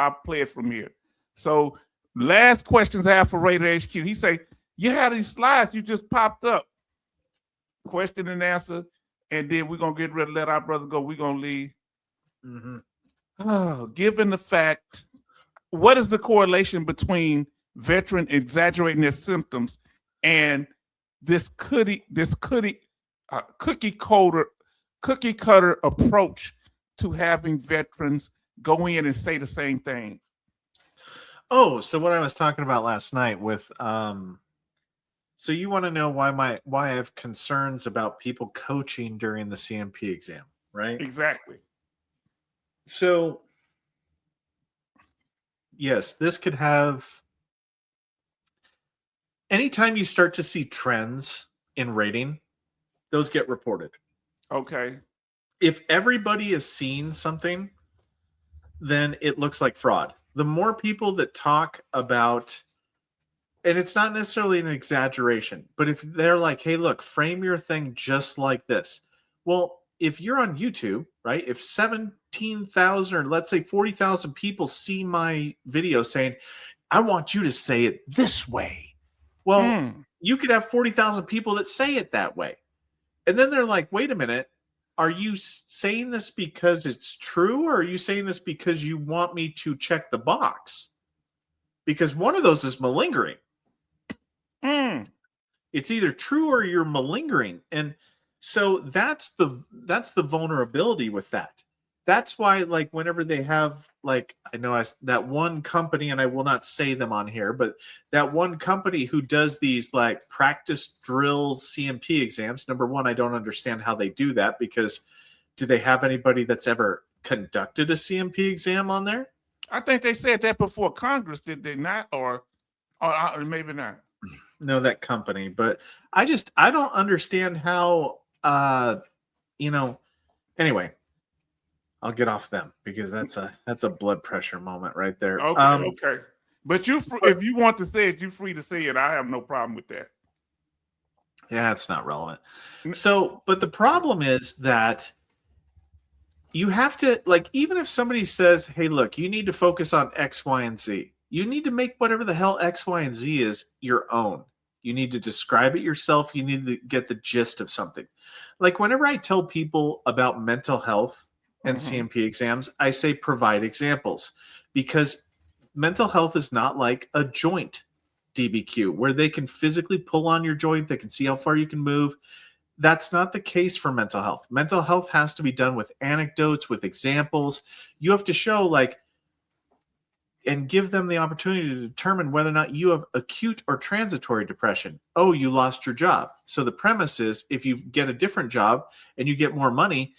I'll play it from here. So last questions I have for Raider HQ. He say, you had these slides you just popped up. Question and answer. And then we're going to get ready to let our brother go. We're going to leave. Mm-hmm. Oh, given the fact, what is the correlation between veteran exaggerating their symptoms and this cookie cutter approach to having veterans go in and say the same things? Oh, so what I was talking about last night with so you want to know why I have concerns about people coaching during the CMP exam, right? Exactly. So yes, this could have, anytime you start to see trends in rating, those get reported. Okay. If everybody is seeing something, then it looks like fraud. The more people that talk about, and it's not necessarily an exaggeration, but if they're like, hey, look, frame your thing just like this. Well, if you're on YouTube, right, if 17,000 or let's say 40,000 people see my video saying, I want you to say it this way. Well, you could have 40,000 people that say it that way. And then they're like, wait a minute, are you saying this because it's true, or are you saying this because you want me to check the box? Because one of those is malingering. It's either true or you're malingering. And so that's the vulnerability with that. That's why, like, whenever they have, like, I know that one company, and I will not say them on here, but that one company who does these like practice drill CMP exams. Number one, I don't understand how they do that, because do they have anybody that's ever conducted a CMP exam on there? I think they said that before Congress, did they not? Or maybe not. No, that company. But I don't understand how, anyway, I'll get off them, because that's a blood pressure moment right there. Okay. But if you want to say it, you're free to say it. I have no problem with that. Yeah, it's not relevant. So, but the problem is that you have to, like, even if somebody says, hey, look, you need to focus on X, Y, and Z, you need to make whatever the hell X, Y, and Z is your own. You need to describe it yourself. You need to get the gist of something. Like, whenever I tell people about mental health and CMP exams, I say provide examples, because mental health is not like a joint DBQ where they can physically pull on your joint. They can see how far you can move. That's not the case for mental health. Mental health has to be done with anecdotes, with examples. You have to show, like, and give them the opportunity to determine whether or not you have acute or transitory depression. Oh, you lost your job. So the premise is, if you get a different job and you get more money,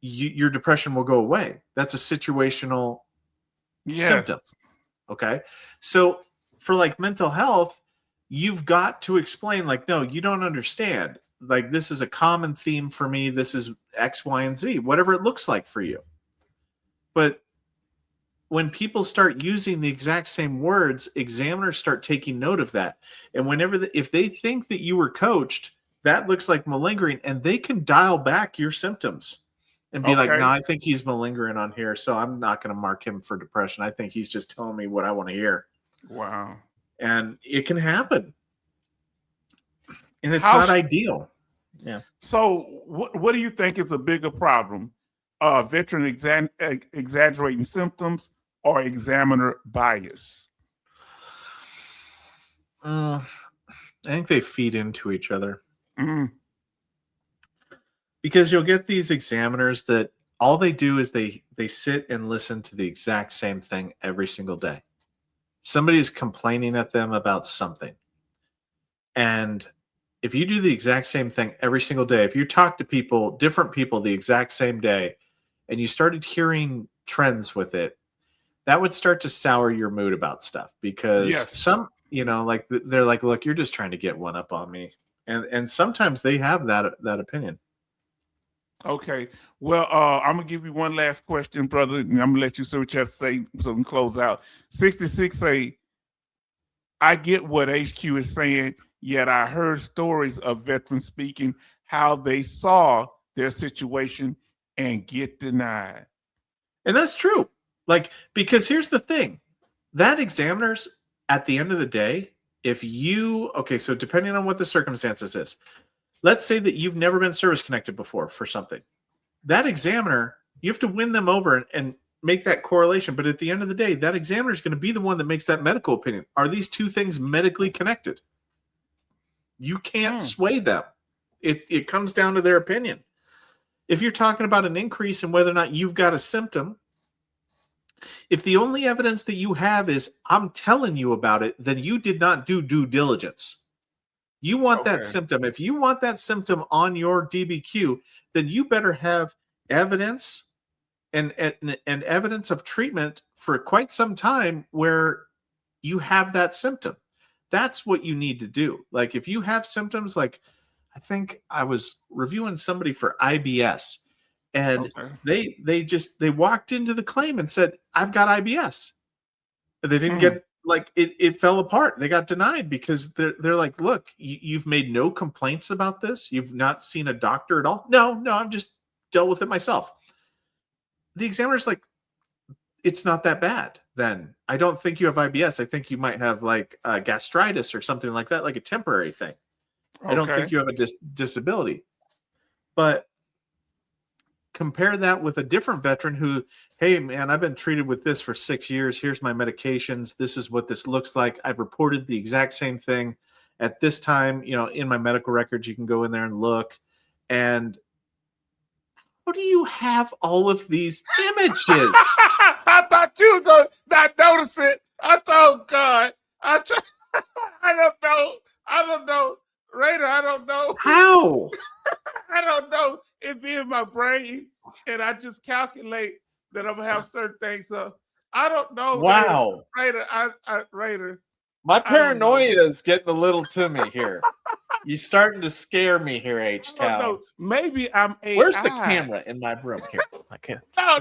your depression will go away. That's a situational symptom. Okay. So for like mental health, you've got to explain, like, no, you don't understand. Like, this is a common theme for me. This is X, Y, and Z, whatever it looks like for you. But when people start using the exact same words, examiners start taking note of that. And if they think that you were coached, that looks like malingering, and they can dial back your symptoms and be like, no, I think he's malingering on here, so I'm not going to mark him for depression. I think he's just telling me what I want to hear. Wow. And it can happen. And it's not ideal. Yeah. So what do you think is a bigger problem? Veteran exaggerating symptoms or examiner bias? I think they feed into each other. Because you'll get these examiners that all they do is they sit and listen to the exact same thing every single day. Somebody is complaining at them about something. And if you do the exact same thing every single day, if you talk to people, different people the exact same day, and you started hearing trends with it, that would start to sour your mood about stuff. Because some, like, they're like, look, you're just trying to get one up on me. And sometimes they have that opinion. Okay. Well, I'm going to give you one last question, brother, and I'm going to let you say what you have to say so we can close out. 66 say, I get what HQ is saying, yet I heard stories of veterans speaking how they saw their situation and get denied. And that's true. Like, because here's the thing, that examiner's at the end of the day, so depending on what the circumstances is, let's say that you've never been service connected before for something. That examiner, you have to win them over and make that correlation. But at the end of the day, that examiner is going to be the one that makes that medical opinion. Are these two things medically connected? You can't sway them. It comes down to their opinion. If you're talking about an increase in whether or not you've got a symptom, if the only evidence that you have is I'm telling you about it, then you did not do due diligence. You want that symptom. If you want that symptom on your DBQ, then you better have evidence and evidence of treatment for quite some time where you have that symptom. That's what you need to do. Like if you have symptoms, like I think I was reviewing somebody for IBS, and they walked into the claim and said, I've got IBS. They didn't get, like, it fell apart. They got denied because they're like, look, you've made no complaints about this. You've not seen a doctor at all. No, I've just dealt with it myself. The examiner's like, it's not that bad. Then I don't think you have IBS. I think you might have like gastritis or something like that, like a temporary thing. I don't think you have a disability. But compare that with a different veteran who, hey, man, I've been treated with this for 6 years. Here's my medications. This is what this looks like. I've reported the exact same thing at this time. In my medical records, you can go in there and look. And how do you have all of these images? I thought you were going to not notice it. I thought, God, I don't know. Raider, I don't know. How? I don't know. It be in my brain, and I just calculate that I'm going to have certain things. So I don't know. Wow. Raider, Raider. My paranoia is getting a little to me here. You're starting to scare me here, H-Town. Maybe I'm AI. Where's the camera in my room here? I can't. No.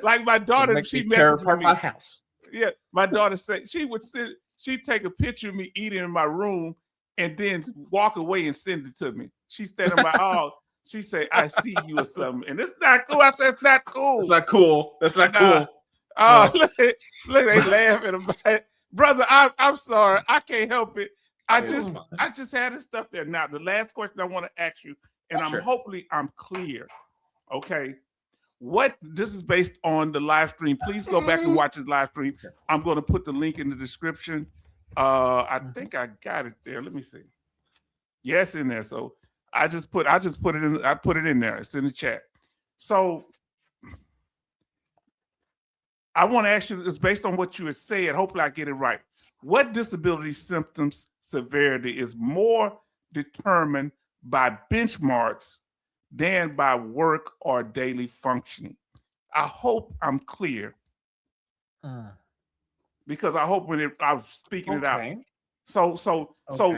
Like my daughter, she messaged with me. My house. Yeah, my daughter said she'd take a picture of me eating in my room and then walk away and send it to me. She said in my she said, I see you or something. And it's not cool. I said, it's not cool. It's not cool. That's not cool. Oh, look, they laughing about it. Brother, I'm sorry. I can't help it. I just had this stuff there. Now, the last question I want to ask you, and hopefully I'm clear. Okay. This is based on the live stream. Please go back and watch this live stream. I'm going to put the link in the description. I think I got it there. Let me see. Yes, in there. So I put it in there. It's in the chat. So I want to ask you, it's based on what you had said. Hopefully I get it right. What disability symptoms severity is more determined by benchmarks than by work or daily functioning? I hope I'm clear. Because I hope I was speaking it out. So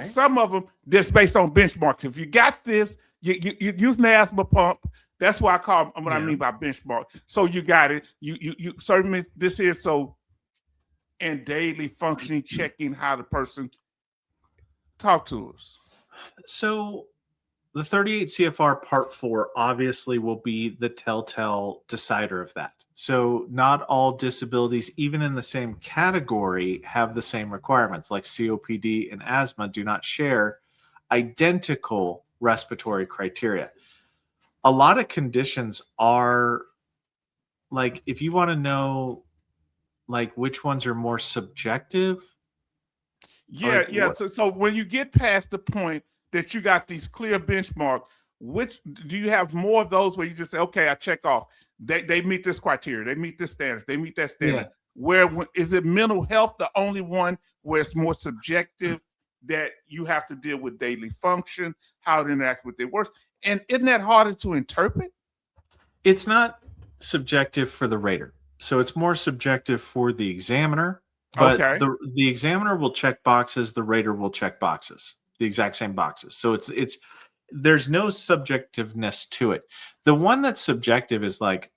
some of them just based on benchmarks. If you got this, you're using the asthma pump. That's what I call what I mean by benchmark. So you got it. You certainly this is so. And daily functioning, checking how the person talk to us. So the 38 CFR Part 4 obviously will be the telltale decider of that. So not all disabilities, even in the same category, have the same requirements. Like COPD and asthma do not share identical respiratory criteria. A lot of conditions are, like, if you want to know, like, which ones are more subjective? Yeah. So when you get past the point that you got these clear benchmarks, which do you have more of those where you just say, okay, I check off. They meet this criteria. They meet this standard. They meet that standard. Yeah. Where is it mental health the only one where it's more subjective that you have to deal with daily function, how to interact with their works? And isn't that harder to interpret? It's not subjective for the rater. So it's more subjective for the examiner, but the examiner will check boxes, the rater will check boxes, the exact same boxes. So it's there's no subjectiveness to it. The one that's subjective is like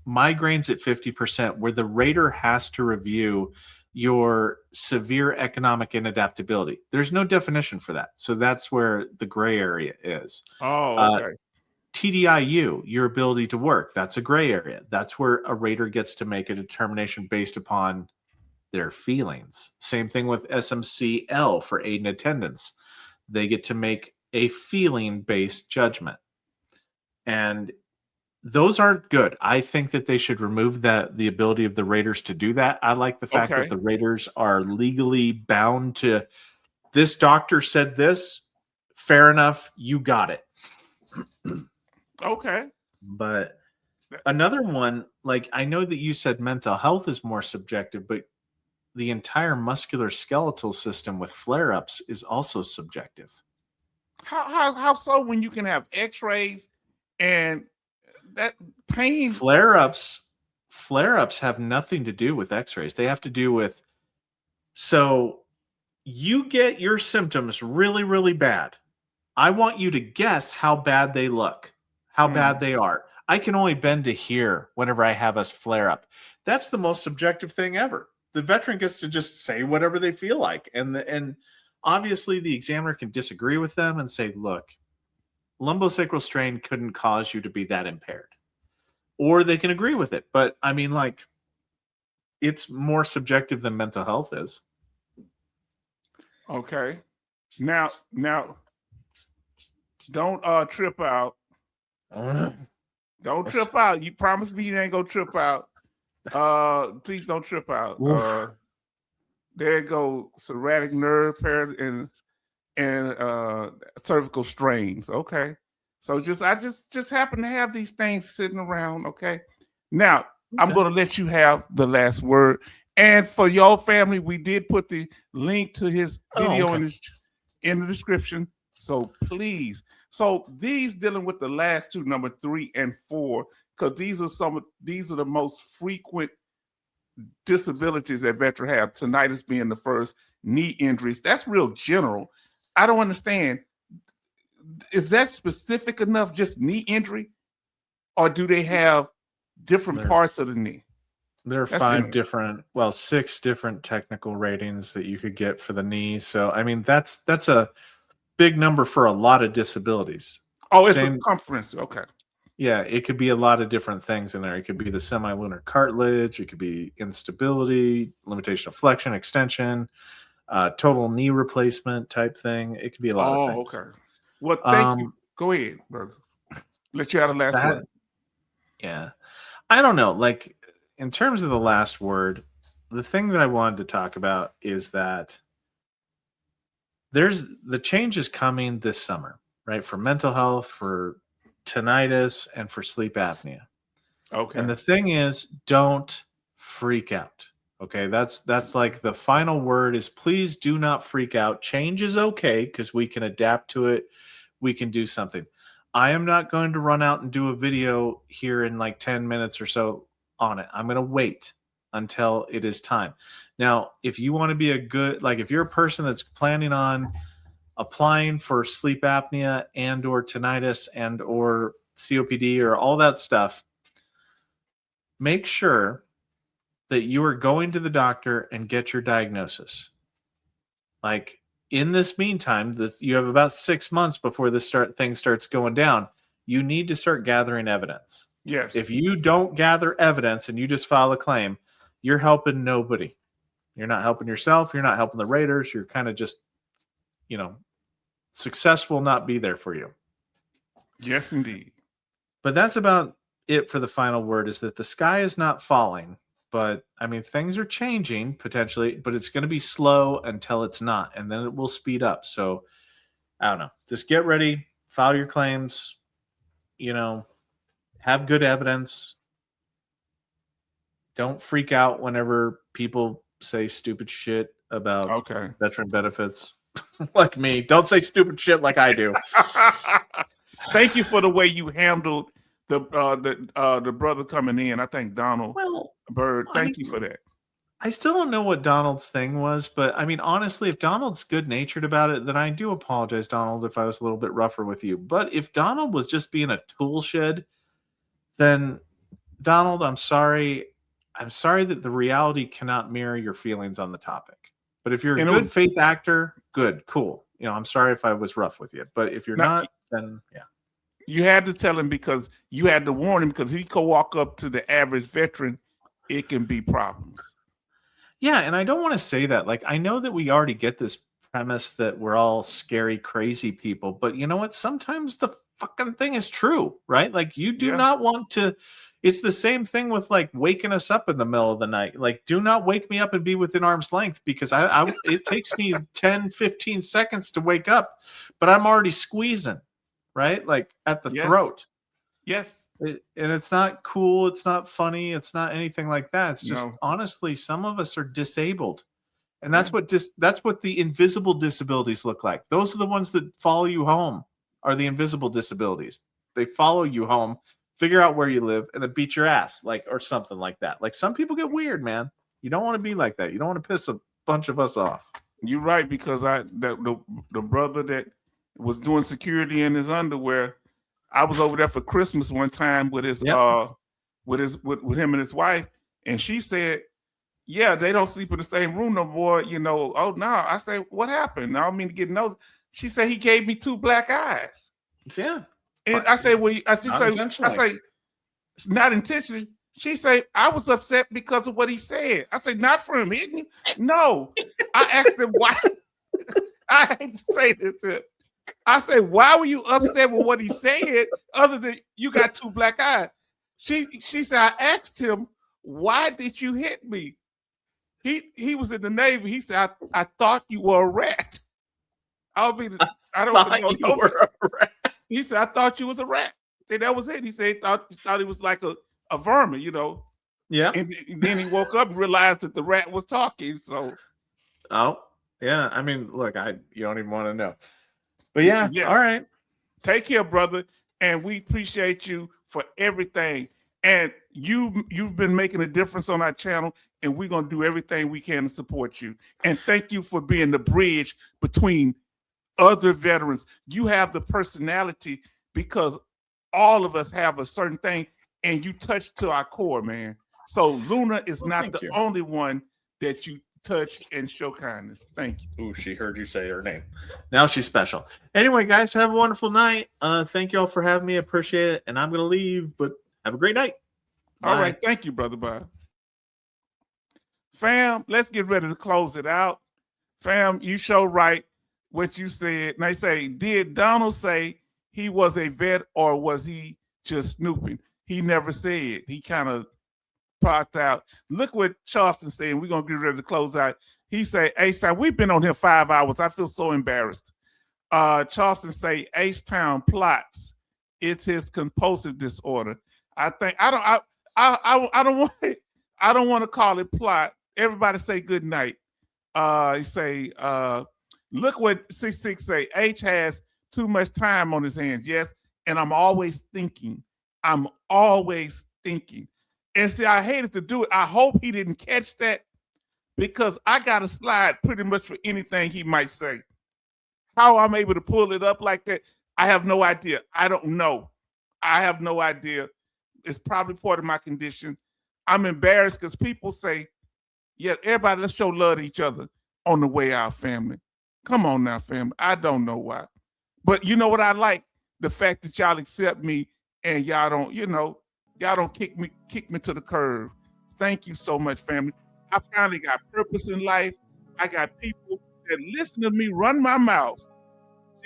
migraines at 50%, where the rater has to review your severe economic inadaptability. There's no definition for that. So that's where the gray area is. Oh, okay. TDIU, your ability to work, that's a gray area. That's where a rater gets to make a determination based upon their feelings. Same thing with SMCL for aid and attendance. They get to make a feeling based judgment. And those aren't good. I think that they should remove the ability of the raters to do that. I like the fact that Okay. the raters are legally bound to, this doctor said this, fair enough, you got it. Okay. But another one, like I know that you said mental health is more subjective, but the entire muscular skeletal system with flare-ups is also subjective. How so when you can have x-rays and that pain? Flare-ups have nothing to do with x-rays. They have to do with, so you get your symptoms really, really bad. I want you to guess how bad they look, how bad they are. I can only bend to here whenever I have a flare-up. That's the most subjective thing ever. The veteran gets to just say whatever they feel like. And obviously the examiner can disagree with them and say, look, lumbosacral strain couldn't cause you to be that impaired. Or they can agree with it. But I mean, like, it's more subjective than mental health is. Okay. Now don't trip out. Don't trip out. You promised me you ain't gonna trip out. Please don't trip out. There go sciatic nerve and cervical strains. Okay. So I just happen to have these things sitting around. Okay. Now I'm gonna let you have the last word. And for your family, we did put the link to his video in the description. So please. So these dealing with the last two, number 3 and 4, because these are the most frequent disabilities that veterans have. Tinnitus being the first, knee injuries. That's real general. I don't understand. Is that specific enough, just knee injury? Or do they have different parts of the knee? There are 6 different technical ratings that you could get for the knee. So, I mean, that's a big number for a lot of disabilities. Oh, it's a conference. Okay. Yeah, it could be a lot of different things in there. It could be the semilunar cartilage. It could be instability, limitation of flexion, extension, total knee replacement type thing. It could be a lot of things. Okay. Well, thank you. Go ahead, brother. Let you have the last word. Yeah. I don't know. Like, in terms of the last word, the thing that I wanted to talk about is that there's the change is coming this summer, right? For mental health, for tinnitus, and for sleep apnea. Okay. And the thing is, don't freak out. Okay. That's like the final word is please do not freak out. Change is okay because we can adapt to it. We can do something. I am not going to run out and do a video here in like 10 minutes or so on it. I'm going to wait until it is time. Now, if you want to be if you're a person that's planning on applying for sleep apnea and or tinnitus and or COPD or all that stuff, make sure that you are going to the doctor and get your diagnosis. Like, in this meantime, you have about 6 months before this thing starts going down. You need to start gathering evidence. Yes. If you don't gather evidence and you just file a claim, you're helping nobody. You're not helping yourself. You're not helping the raters. You're kind of just, success will not be there for you. Yes, indeed. But that's about it for the final word, is that the sky is not falling. But I mean, things are changing potentially, but it's going to be slow until it's not, and then it will speed up. So I don't know. Just get ready, file your claims, have good evidence. Don't freak out whenever people say stupid shit about veteran benefits. Like me. Don't say stupid shit like I do. Thank you for the way you handled the brother coming in. I think Donald Bird. Thank you for that. I still don't know what Donald's thing was, but I mean, honestly, if Donald's good-natured about it, then I do apologize, Donald, if I was a little bit rougher with you. But if Donald was just being a tool shed, then Donald, I'm sorry. I'm sorry that the reality cannot mirror your feelings on the topic. But if you're a good faith actor, good, cool. I'm sorry if I was rough with you. But if you're not, then yeah. You had to tell him because you had to warn him because he could walk up to the average veteran, it can be problems. Yeah, and I don't want to say that. Like, I know that we already get this premise that we're all scary, crazy people, but you know what? Sometimes the fucking thing is true, right? Like, you do Yeah. not want to. It's the same thing with like waking us up in the middle of the night. Like, do not wake me up and be within arm's length because it takes me 10, 15 seconds to wake up, but I'm already squeezing, right? Like at the Yes. throat. Yes. And it's not cool. It's not funny. It's not anything like that. It's just No. honestly, some of us are disabled, and that's what the invisible disabilities look like. Those are the ones that follow you home. Are the invisible disabilities? They follow you home, figure out where you live, and then beat your ass, like or something like that. Like some people get weird, man. You don't want to be like that. You don't want to piss a bunch of us off. You're right because the brother that was doing security in his underwear, I was over there for Christmas one time with his with him and his wife, and she said, "Yeah, they don't sleep in the same room no more." You know, oh no. I say, "What happened?" I don't mean to get nosy. She said he gave me 2 black eyes. Yeah, and I say, "Well, I say, not intentionally." She say, "I was upset because of what he said." I say, "Not for him hitting you." No, I asked him why. I hate to say this. I say, "Why were you upset with what he said? Other than you got 2 black eyes?" She said, "I asked him, why did you hit me?" He was in the Navy. He said, I thought you were a rat." I don't know. You were a rat. He said, "I thought you was a rat." And that was it. He said he thought it was like a vermin, you know. Yeah. And then he woke up and realized that the rat was talking. So yeah. I mean, look, you don't even want to know. But yeah, yes. All right. Take care, brother. And we appreciate you for everything. And you've been making a difference on our channel, and we're gonna do everything we can to support you. And thank you for being the bridge between other veterans. You have the personality because all of us have a certain thing, and you touch to our core, man. So Luna is not the only one that you touch and show kindness. Thank you. Ooh, she heard you say her name. Now she's special. Anyway, guys, have a wonderful night. Thank you all for having me. Appreciate it. And I'm gonna leave, but have a great night. Bye. All right, thank you, brother. Bye. Fam, let's get ready to close it out. Fam, you show right what you said. And they say, did Donald say he was a vet or was he just snooping? He never said. He kind of popped out. Look what Charleston said. We're going to get ready to close out. He said, H-Town, we've been on here 5 hours. I feel so embarrassed. Charleston say, H-Town plots. It's his compulsive disorder. I think, I don't want to call it plot. Everybody say good night. He say, look what 66 say. H has too much time on his hands. Yes. And I'm always thinking. And see, I hated to do it. I hope he didn't catch that because I got a slide pretty much for anything he might say. How I'm able to pull it up like that, I have no idea. I don't know. I have no idea. It's probably part of my condition. I'm embarrassed because people say, yeah, everybody, let's show love to each other on the way out, family. Come on now, family. I don't know why. But you know what I like? The fact that y'all accept me and y'all don't, y'all don't kick me to the curb. Thank you so much, family. I finally got purpose in life. I got people that listen to me run my mouth.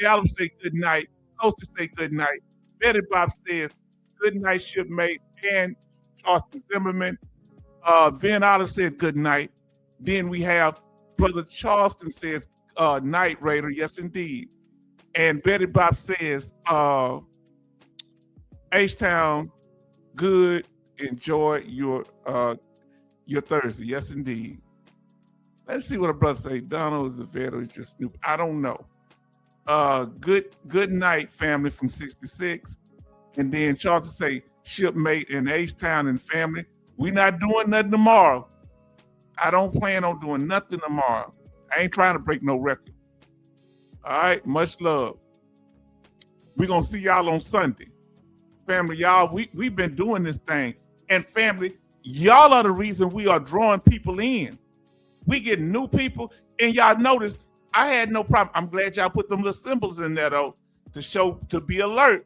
Y'all say good night. Toasty say good night. Betty Bob says good night, shipmate. And Charleston Zimmerman. Ben Olive said good night. Then we have Brother Charleston says night, Raider. Yes, indeed. And Betty Bob says H-Town, good. Enjoy your Thursday. Yes, indeed. Let's see what a brother say. Donald is a vet or he's just stupid. I don't know. Good night, family from 66. And then Charleston say shipmate and H-Town and family. We not doing nothing tomorrow. I don't plan on doing nothing tomorrow. I ain't trying to break no record. All right, much love. We're going to see y'all on Sunday. Family, y'all, we've been doing this thing. And family, y'all are the reason we are drawing people in. We get new people. And y'all notice, I had no problem. I'm glad y'all put them little symbols in there, though, to be alert.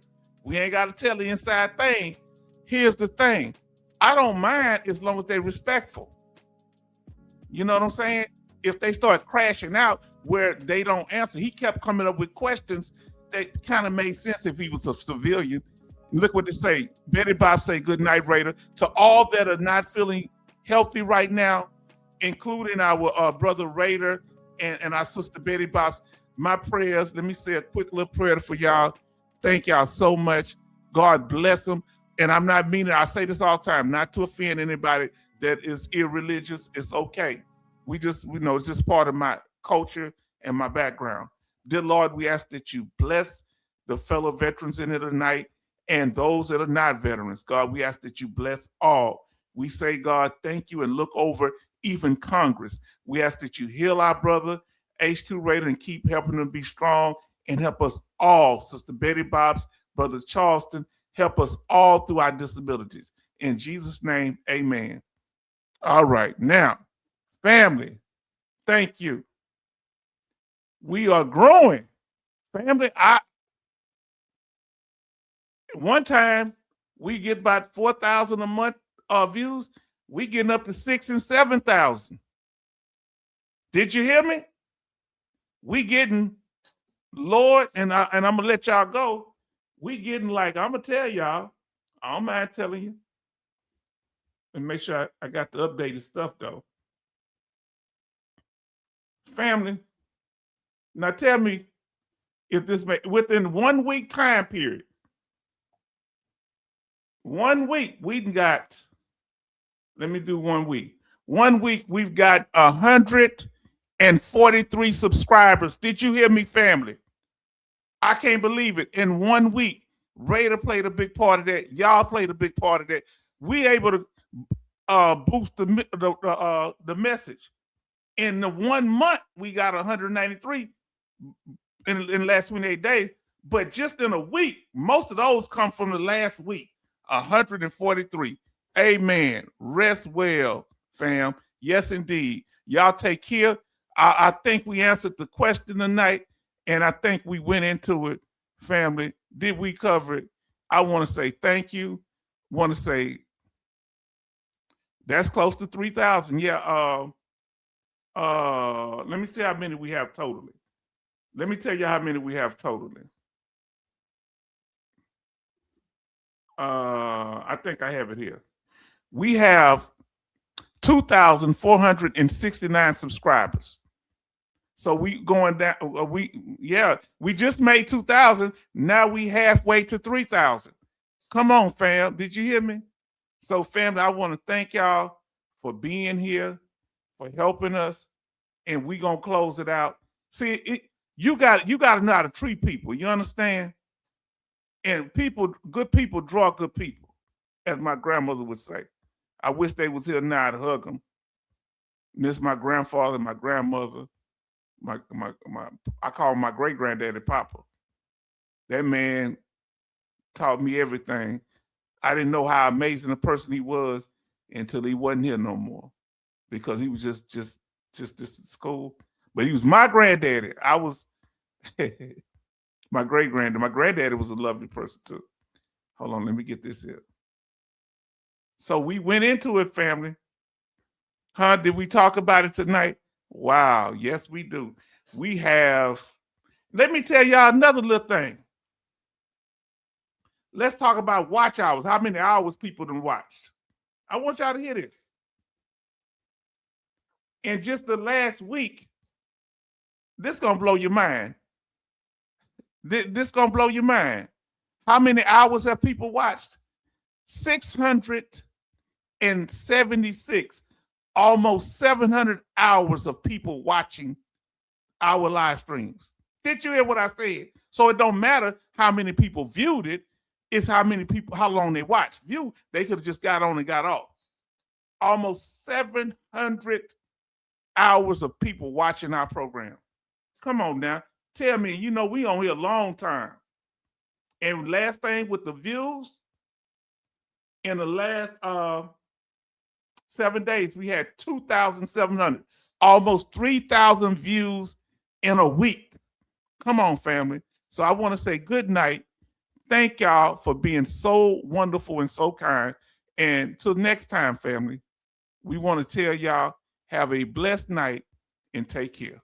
We ain't got to tell the inside thing. Here's the thing. I don't mind as long as they're respectful. You know what I'm saying? If they start crashing out where they don't answer, he kept coming up with questions that kind of made sense if he was a civilian. Look what they say. Betty Bob say, good night, Raider. To all that are not feeling healthy right now, including our brother Raider and our sister Betty Bob's, my prayers. Let me say a quick little prayer for y'all. Thank y'all so much. God bless them. And I'm not meaning, I say this all the time, not to offend anybody that is irreligious. It's okay. We know, it's just part of my culture and my background. Dear Lord, we ask that you bless the fellow veterans in here tonight and those that are not veterans. God, we ask that you bless all. We say, God, thank you, and look over even Congress. We ask that you heal our brother, HQ Raider, and keep helping him be strong, and help us all, Sister Betty Bob's, Brother Charleston, help us all through our disabilities. In Jesus' name, amen. All right, now, family, thank you. We are growing. Family, one time we get about 4,000 a month views. We getting up to 6,000 and 7,000. Did you hear me? We getting, Lord, and I'm gonna let y'all go. We getting, like, I'm gonna tell y'all, I don't mind telling you. And make sure I got the updated stuff though. Family, now tell me if this within 1 week time period. 1 week we got. Let me do 1 week. 1 week we've got 143 subscribers. Did you hear me, family? I can't believe it. In 1 week, Raider played a big part of that. Y'all played a big part of that. We able to boost the message. In the 1 month, we got 193 in the last 28 days. But just in a week, most of those come from the last week. 143. Amen. Rest well, fam. Yes, indeed. Y'all take care. I think we answered the question tonight, and I think we went into it, family. Did we cover it? I want to say thank you. Want to say that's close to 3,000. Yeah. Let me see how many we have totally. Let me tell you how many we have totally. I think I have it here. We have 2,469 subscribers. So we going down. We just made 2,000. Now we halfway to 3,000. Come on, fam. Did you hear me? So, family, I want to thank y'all for being here, for helping us, and we gonna close it out. See, you got to know how to treat people. You understand? And good people draw good people, as my grandmother would say. I wish they was here now to hug them. Miss my grandfather, my grandmother, I call my great granddaddy Papa. That man taught me everything. I didn't know how amazing a person he was until he wasn't here no more, because he was just this school. But he was my granddaddy. I was my great granddaddy. My granddaddy was a lovely person too. Hold on, let me get this here. So we went into it, family. Huh? Did we talk about it tonight? Wow. Yes, we do. We have, let me tell y'all another little thing. Let's talk about watch hours. How many hours people done watched? I want y'all to hear this. In just the last week, this gonna blow your mind. This gonna blow your mind. How many hours have people watched? 676. Almost 700 hours of people watching our live streams. Did you hear what I said? So it don't matter how many people viewed it. It's how long they watched. They could have just got on and got off. Almost 700 hours of people watching our program. Come on now. Tell me, we on here a long time. And last thing with the views, in the last 7 days, we had 2,700, almost 3,000 views in a week. Come on, family. So I want to say good night. Thank y'all for being so wonderful and so kind. And till next time, family, we want to tell y'all have a blessed night and take care.